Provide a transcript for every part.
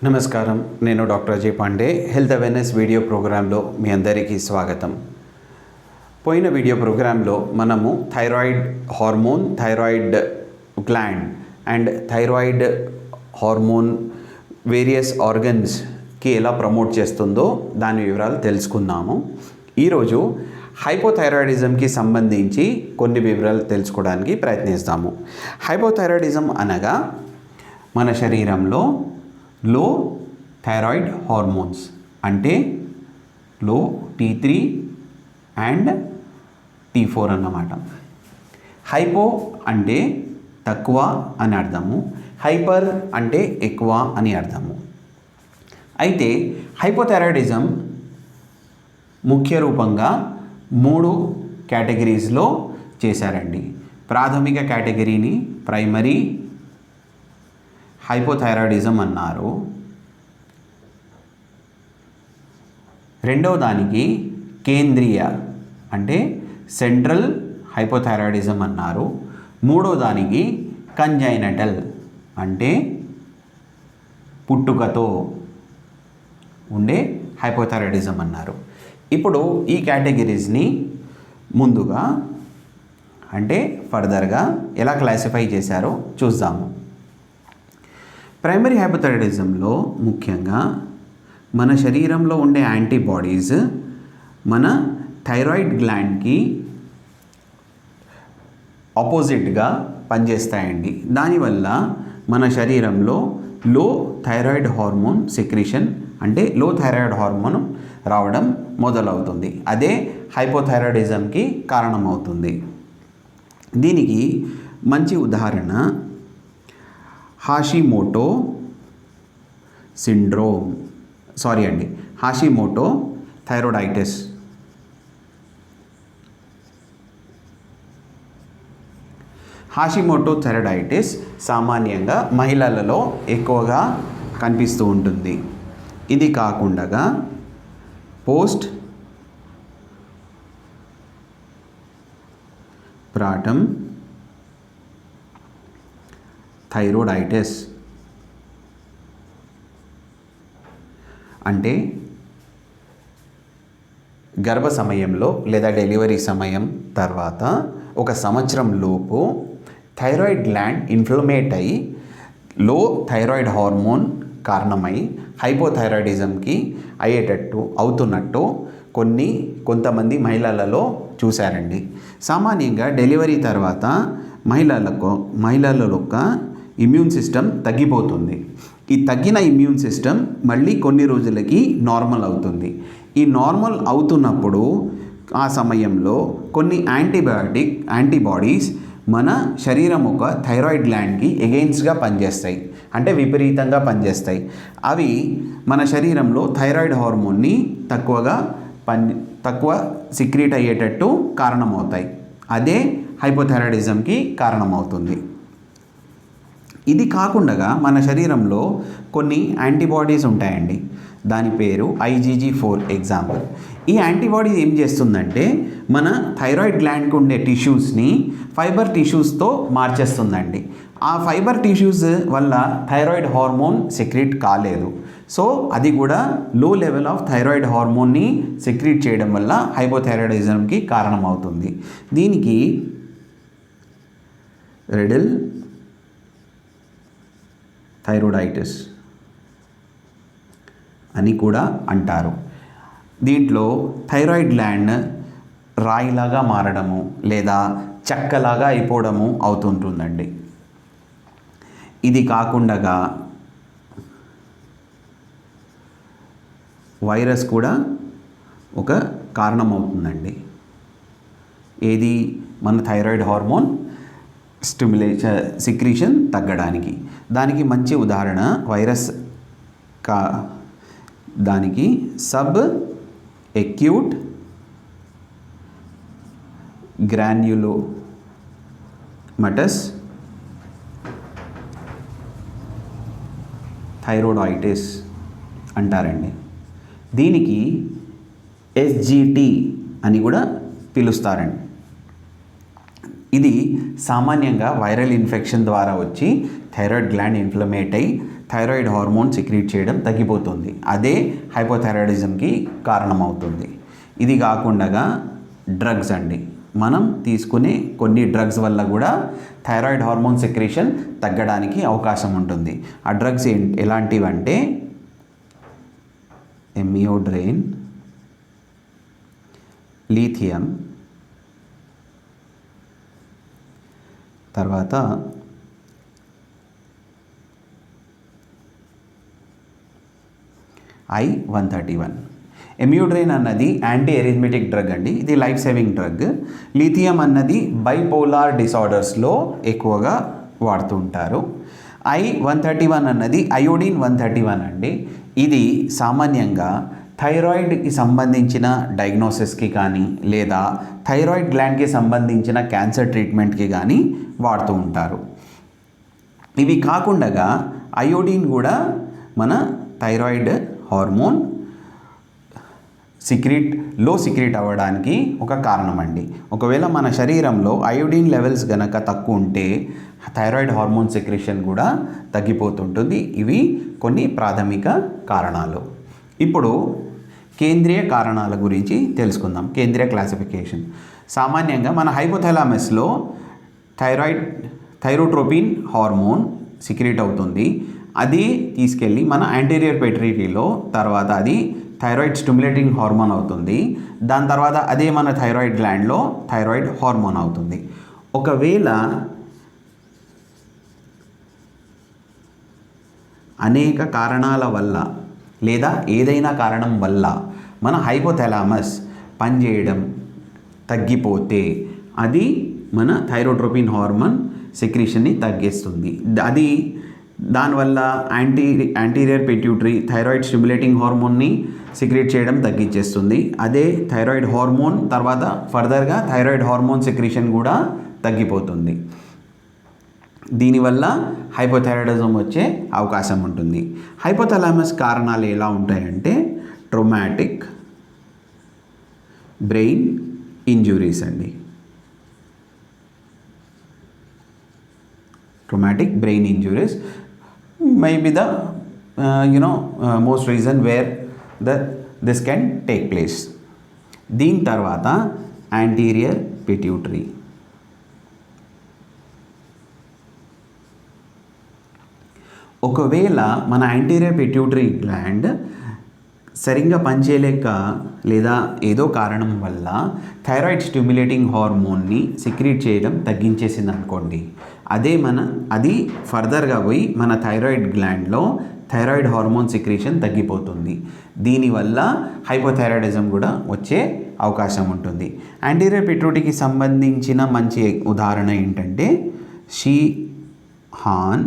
నమస్కారం, నేను doctor Ajay Pandey. Health awareness video ప్రోగ్రాంలో మీ అందరికీ స్వాగతం. పోయిన వీడియో ప్రోగ్రాంలో మనము thyroid hormone, thyroid gland and thyroid hormone various ఆర్గన్స్కి ఎలా ప్రమోట్ చేస్తుందో దాని వివరాలు తెలుసుకుందాము. ఈరోజు హైపోథైరాయిడిజంకి సంబంధించి కొన్ని వివరాలు తెలుసుకోవడానికి ప్రయత్నిస్తాము. హైపోథైరాయిడిజం అనగా మన శరీరంలో లో థైరాయిడ్ హార్మోన్స్ అంటే లో T3 అండ్ T4 అన్నమాట. హైపో అంటే తక్కువ అని అర్థము, హైపర్ అంటే ఎక్కువ అని అర్థము. అయితే హైపోథైరాయిడిజం ముఖ్య రూపంగా 3 కేటగిరీస్లో చేశారండి. ప్రాథమిక కేటగిరీని ప్రైమరీ హైపోథైరాయిడిజం అన్నారు. రెండవ దానికి కేంద్రీయ అంటే సెంట్రల్ హైపోథైరాయిడిజం అన్నారు. మూడవ దానికి కంజైనటల్ అంటే పుట్టుకతో ఉండే హైపోథైరాయిడిజం అన్నారు. ఇప్పుడు ఈ కేటగిరీస్ని ముందుగా అంటే ఫర్దర్గా ఎలా క్లాసిఫై చేశారో చూద్దాము. ప్రైమరీ హైపోథైరాయిడిజంలో ముఖ్యంగా మన శరీరంలో ఉండే యాంటీబాడీస్ మన థైరాయిడ్ గ్లాండ్కి ఆపోజిట్గా పనిచేస్తాయండి. దానివల్ల మన శరీరంలో లో థైరాయిడ్ హార్మోన్ సెక్రీషన్ అంటే లో థైరాయిడ్ హార్మోన్ రావడం మొదలవుతుంది. అదే హైపోథైరాయిడిజంకి కారణమవుతుంది. దీనికి మంచి ఉదాహరణ హాషిమోటో థైరాయిడైటిస్. హాషిమోటో థైరాయిడైటిస్ సామాన్యంగా మహిళలలో ఎక్కువగా కనిపిస్తూ ఉంటుంది. ఇది కాకుండా పోస్ట్ పార్టమ్ థైరాయిడైటిస్ అంటే గర్భ సమయంలో లేదా డెలివరీ సమయం తర్వాత 1 సంవత్సరం లోపు థైరాయిడ్ గ్లాండ్ ఇన్ఫ్లమేట్ అయ్యి లో థైరాయిడ్ హార్మోన్ కారణమై హైపోథైరాయిడిజంకి అవుతున్నట్టు కొంతమంది మహిళలలో చూశారండి. సామాన్యంగా డెలివరీ తర్వాత మహిళల యొక్క ఇమ్యూన్ సిస్టమ్ తగ్గిపోతుంది. ఈ తగ్గిన ఇమ్యూన్ సిస్టమ్ మళ్ళీ కొన్ని రోజులకి నార్మల్ అవుతుంది. ఈ నార్మల్ అవుతున్నప్పుడు ఆ సమయంలో కొన్ని యాంటీబాడీస్ మన శరీరం ఒక థైరాయిడ్ గ్లాండ్కి ఎగెయిన్స్ట్గా పనిచేస్తాయి, అంటే విపరీతంగా పనిచేస్తాయి. అవి మన శరీరంలో థైరాయిడ్ హార్మోన్ని తక్కువ సిక్రీట్ అయ్యేటట్టు కారణమవుతాయి. అదే హైపోథైరాయిడిజంకి కారణమవుతుంది. ఇది కాకుండా మన శరీరంలో కొన్ని యాంటీబాడీస్ ఉంటాయండి. దాని పేరు IgG4 ఎగ్జాంపుల్. ఈ యాంటీబాడీ ఏం చేస్తుందంటే మన థైరాయిడ్ గ్లాండ్కి ఉండే టిష్యూస్ని ఫైబర్ టిష్యూస్తో మార్చేస్తుందండి. ఆ ఫైబర్ టిష్యూస్ వల్ల థైరాయిడ్ హార్మోన్ సెక్రీట్ కాలేదు. సో అది కూడా లో లెవెల్ ఆఫ్ థైరాయిడ్ హార్మోన్ని సెక్రీట్ చేయడం వల్ల హైపోథైరాయిడిజంకి కారణమవుతుంది. దీనికి రెడిల్ థైరాయిడైటిస్ అని కూడా అంటారు. దీంట్లో థైరాయిడ్ గ్లాండ్ రాయిలాగా మారడము లేదా చెక్కలాగా అయిపోవడము అవుతుంటుందండి. ఇది కాకుండా వైరస్ కూడా ఒక కారణమవుతుందండి. ఏది మన థైరాయిడ్ హార్మోన్ సిక్రీషన్ తగ్గడానికి. దానికి మంచి ఉదాహరణ వైరస్ దానికి సబ్ ఎక్యూట్ గ్రాన్యులోమటస్ థైరాయిడైటిస్ అంటారండి. దీనికి SGT అని కూడా పిలుస్తారండి. ఇది సామాన్యంగా వైరల్ ఇన్ఫెక్షన్ ద్వారా వచ్చి థైరాయిడ్ గ్లాండ్ ఇన్ఫ్లమేట్ అయ్యి థైరాయిడ్ హార్మోన్ సిక్రీట్ చేయడం తగ్గిపోతుంది. అదే హైపోథైరాయిడిజంకి కారణమవుతుంది. ఇది కాకుండా డ్రగ్స్ అండి, మనం తీసుకునే కొన్ని డ్రగ్స్ వల్ల కూడా థైరాయిడ్ హార్మోన్ సెక్రేషన్ తగ్గడానికి అవకాశం ఉంటుంది. ఆ డ్రగ్స్ ఎలాంటివంటే ఎమియోడ్రైన్, లీథియం, తర్వాత I-131. ఎమియోడ్రైన్ అన్నది యాంటీ ఎరిథమెటిక్ డ్రగ్ అండి, ఇది లైఫ్ సేవింగ్ డ్రగ్. లిథియం అన్నది బైపోలార్ డిసార్డర్స్లో ఎక్కువగా వాడుతూ ఉంటారు. I-131 అన్నది అయోడిన్ 131 అండి. ఇది సామాన్యంగా థైరాయిడ్కి సంబంధించిన డయాగ్నోసిస్కి కానీ లేదా థైరాయిడ్ గ్లాండ్కి సంబంధించిన క్యాన్సర్ ట్రీట్మెంట్కి కానీ వాడుతూ ఉంటారు. ఇవి కాకుండా అయోడిన్ కూడా మన థైరాయిడ్ హార్మోన్ లో సిక్రీట్ అవ్వడానికి ఒక కారణం అండి. ఒకవేళ మన శరీరంలో అయోడిన్ లెవెల్స్ గనక తక్కువ ఉంటే థైరాయిడ్ హార్మోన్ సెక్రేషన్ కూడా తగ్గిపోతుంటుంది. ఇవి కొన్ని ప్రాథమిక కారణాలు. ఇప్పుడు కేంద్రీయ కారణాల గురించి తెలుసుకుందాం. కేంద్రీయ క్లాసిఫికేషన్. సామాన్యంగా మన హైపోథాలమస్లో థైరోట్రోపిన్ హార్మోన్ సిక్రీట్ అవుతుంది. అది తీసుకెళ్ళి మన యాంటీరియర్ పిట్యూటరీలో తర్వాత అది థైరాయిడ్ స్టిమ్యులేటింగ్ హార్మోన్ అవుతుంది. దాని తర్వాత అదే మన థైరాయిడ్ గ్లాండ్లో థైరాయిడ్ హార్మోన్ అవుతుంది. ఒకవేళ అనేక కారణాల వల్ల లేదా ఏదైనా కారణం వల్ల మన హైపోథాలమస్ పనిచేయడం తగ్గిపోతే అది మన థైరోట్రోపిన్ హార్మోన్ సెక్రీషన్ని తగ్గిస్తుంది. అది దానివల్ల anterior pituitary thyroid stimulating హార్మోన్ని secrete చేయడం తగ్గించేస్తుంది. అదే థైరాయిడ్ హార్మోన్ తర్వాత ఫర్దర్గా థైరాయిడ్ హార్మోన్ సెక్రీషన్ కూడా తగ్గిపోతుంది. దీనివల్ల హైపోథైరాయిడిజం వచ్చే అవకాశం ఉంటుంది. హైపోథాలమస్ కారణాలు ఎలా ఉంటాయంటే ట్రోమాటిక్ బ్రెయిన్ ఇంజురీస్ అండి. Traumatic brain injuries may be the most reason where this can take place. దీని తర్వాత యాంటీరియర్ పిట్యూటరీ. ఒకవేళ మన యాంటీరియర్ పిట్యూటరీ గ్లాండ్ సరిగ్గా పనిచేయలేక లేదా ఏదో కారణం వల్ల థైరాయిడ్ స్టిమ్యులేటింగ్ హార్మోన్ని సిక్రీట్ చేయడం తగ్గించేసింది అనుకోండి, అది ఫర్దర్గా పోయి మన థైరాయిడ్ గ్లాండ్లో థైరాయిడ్ హార్మోన్ సిక్రీషన్ తగ్గిపోతుంది. దీనివల్ల హైపోథైరాయిడిజం కూడా వచ్చే అవకాశం ఉంటుంది. యాంటీరియర్ పిట్యూటరీకి సంబంధించిన మంచి ఉదాహరణ ఏంటంటే షీహాన్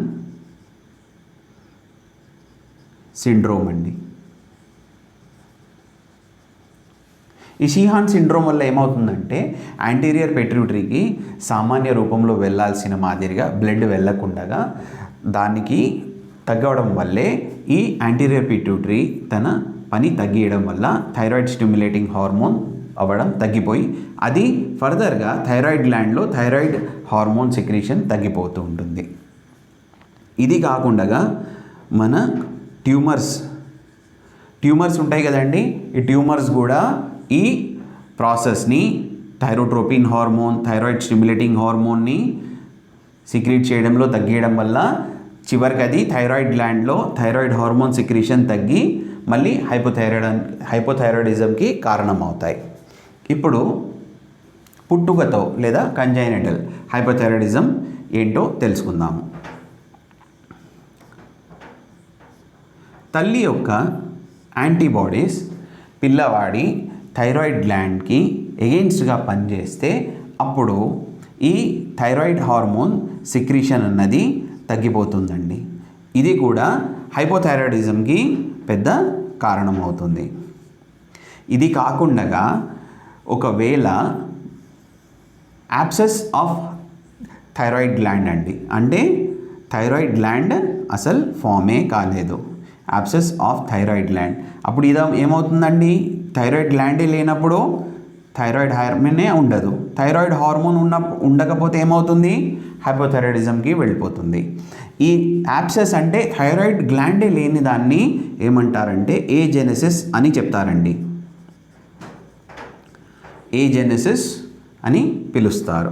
సిండ్రోమ్ అండి. ఈ షీహాన్ సిండ్రోమ్ వల్ల ఏమవుతుందంటే యాంటీరియర్ పిట్యూటరీకి సామాన్య రూపంలో వెళ్ళాల్సిన మాదిరిగా బ్లడ్ వెళ్ళకుండా దానికి తగ్గడం వల్లే ఈ యాంటీరియర్ పిట్యూటరీ తన పని తగ్గియడం వల్ల థైరాయిడ్ స్టిమ్యులేటింగ్ హార్మోన్ అవ్వడం తగ్గిపోయి అది ఫర్దర్గా థైరాయిడ్ గ్లాండ్లో థైరాయిడ్ హార్మోన్ సెక్రీషన్ తగ్గిపోతూ ఉంటుంది. ఇది కాకుండా మన ట్యూమర్స్ ఉంటాయి కదండి, ఈ ట్యూమర్స్ కూడా ఈ ప్రాసెస్ని thyrotropin hormone thyroid stimulating హార్మోన్ని secrete చేయడంలో తగ్గియడం వల్ల చివరికి అది థైరాయిడ్ గ్లాండ్లో థైరాయిడ్ హార్మోన్ సిక్రీషన్ తగ్గి మళ్ళీ హైపోథైరాయిడిజంకి కారణమవుతాయి. ఇప్పుడు పుట్టుకతో లేదా కంజైనటల్ హైపోథైరాయిడిజం ఏంటో తెలుసుకుందాము. తల్లి యొక్క యాంటీబాడీస్ పిల్లవాడి థైరాయిడ్ గ్లాండ్కి ఎగెయిన్స్ట్గా పనిచేస్తే అప్పుడు ఈ థైరాయిడ్ హార్మోన్ సిక్రీషన్ అన్నది తగ్గిపోతుందండి. ఇది కూడా హైపోథైరాయిడిజంకి పెద్ద కారణమవుతుంది. ఇది కాకుండా ఒకవేళ యాబ్సెస్ ఆఫ్ థైరాయిడ్ గ్లాండ్ అండి, అంటే థైరాయిడ్ గ్లాండ్ అసలు ఫామే కాలేదు, యాబ్సెస్ ఆఫ్ థైరాయిడ్ గ్లాండ్. అప్పుడు ఇది ఏమవుతుందండి, థైరాయిడ్ గ్లాండే లేనప్పుడు థైరాయిడ్ హార్మోనే ఉండదు. థైరాయిడ్ హార్మోన్ ఉండకపోతే ఏమవుతుంది? హైపోథైరాయిడిజంకి వెళ్ళిపోతుంది. ఈ యాబ్సెస్ అంటే థైరాయిడ్ గ్లాండే లేని దాన్ని ఏమంటారంటే ఏజెనెసిస్ అని చెప్తారండి. ఏజెనెసిస్ అని పిలుస్తారు.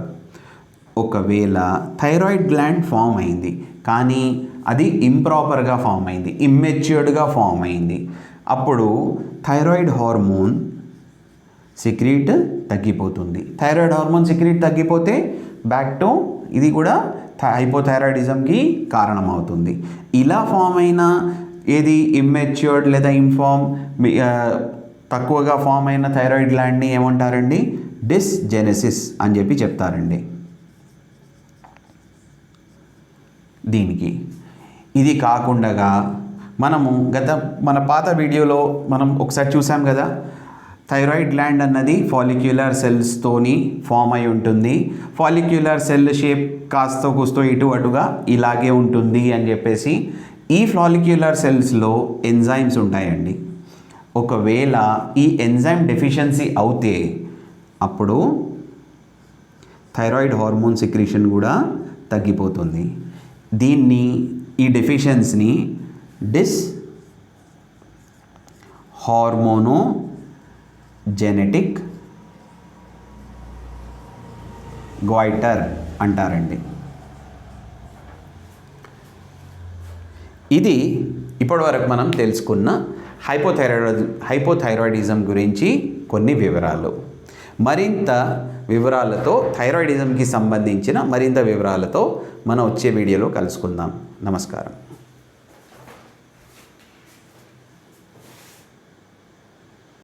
ఒకవేళ థైరాయిడ్ గ్లాండ్ ఫామ్ అయింది కానీ అది ఇంప్రాపర్గా ఫామ్ అయింది, ఇమ్మెచ్యూర్డ్గా ఫామ్ అయింది, అప్పుడు థైరాయిడ్ హార్మోన్ సిక్రీట్ తగ్గిపోతుంది. థైరాయిడ్ హార్మోన్ సిక్రీట్ తగ్గిపోతే బ్యాక్ టు ఇది కూడా హైపోథైరాయిడిజంకి కారణమవుతుంది. ఇలా ఫామ్ అయిన ఏది ఇమ్మెచ్యూర్డ్ లేదా తక్కువగా ఫామ్ అయిన థైరాయిడ్ గ్లాండ్ని ఏమంటారండి? డిస్జెనెసిస్ అని చెప్పి చెప్తారండి. దీనికి ఇది కాకుండా మనము మన పాత వీడియోలో మనం ఒకసారి చూసాం కదా, థైరాయిడ్ గ్లాండ్ అన్నది ఫాలిక్యులర్ సెల్స్తోని ఫామ్ అయి ఉంటుంది. ఫాలిక్యులర్ సెల్ షేప్ కాస్తో కూస్తో ఇటు అటుగా ఇలాగే ఉంటుంది అని చెప్పేసి. ఈ ఫాలిక్యులర్ సెల్స్లో ఎంజైమ్స్ ఉంటాయండి. ఒకవేళ ఈ ఎంజైమ్ డెఫిషియన్సీ అవుతే అప్పుడు థైరాయిడ్ హార్మోన్ సెక్రీషన్ కూడా తగ్గిపోతుంది. ఈ డెఫిషియన్సీని హార్మోనోజెనెటిక్ గాయిటర్ అంటారండి. ఇది ఇప్పటివరకు మనం తెలుసుకున్న హైపోథైరాయిడిజం గురించి కొన్ని వివరాలు. మరింత వివరాలతో థైరాయిడిజంకి సంబంధించిన మరింత వివరాలతో మనం వచ్చే వీడియోలో కలుసుకుందాం. నమస్కారం.